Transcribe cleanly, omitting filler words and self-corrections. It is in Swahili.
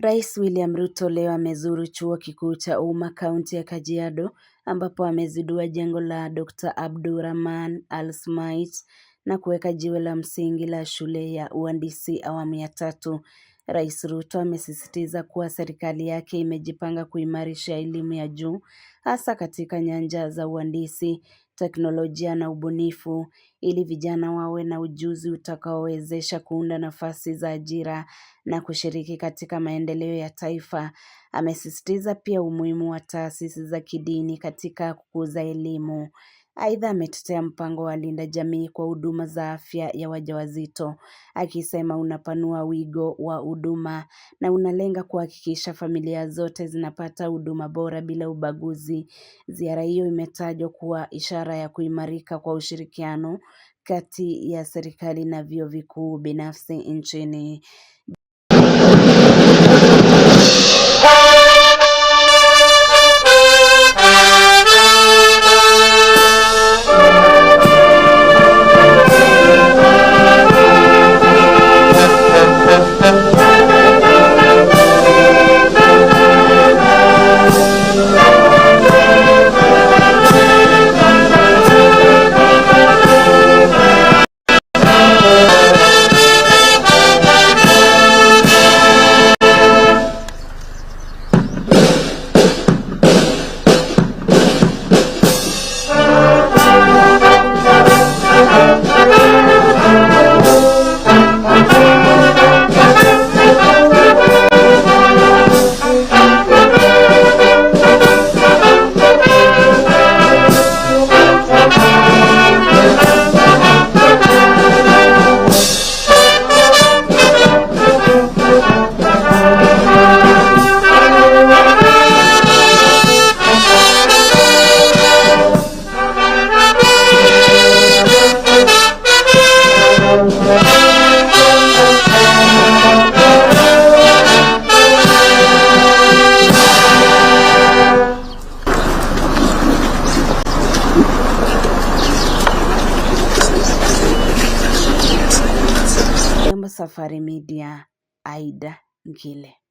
Rais William Ruto leo amezuru chuo kikuu cha Umma kaunti ya Kajiado ambapo amezindua jengo la Dr. Abdulrahman Al-Smait na kuweka jiwe la msingi la shule ya uhandisi awamu ya 3. Rais Ruto amesisitiza kuwa serikali yake imejipanga kuimarisha elimu ya juu hasa katika nyanja za uhandisi, teknolojia na ubunifu ili vijana wawe na ujuzi utakaowezesha kuunda nafasi za ajira na kushiriki katika maendeleo ya taifa. Amesisitiza pia umuhimu wa taasisi za kidini katika kukuza elimu. Aidha, ametetea mpango wa Linda Jamii kwa huduma za afya ya wajawazito, akisema unapanua wigo wa huduma na unalenga kuhakikisha familia zote zinapata huduma bora bila ubaguzi. Ziara hiyo imetajwa kuwa ishara ya kuimarika kwa ushirikiano kati ya serikali na vyuo vikuu binafsi nchini. Safari Media, Aida Ngile.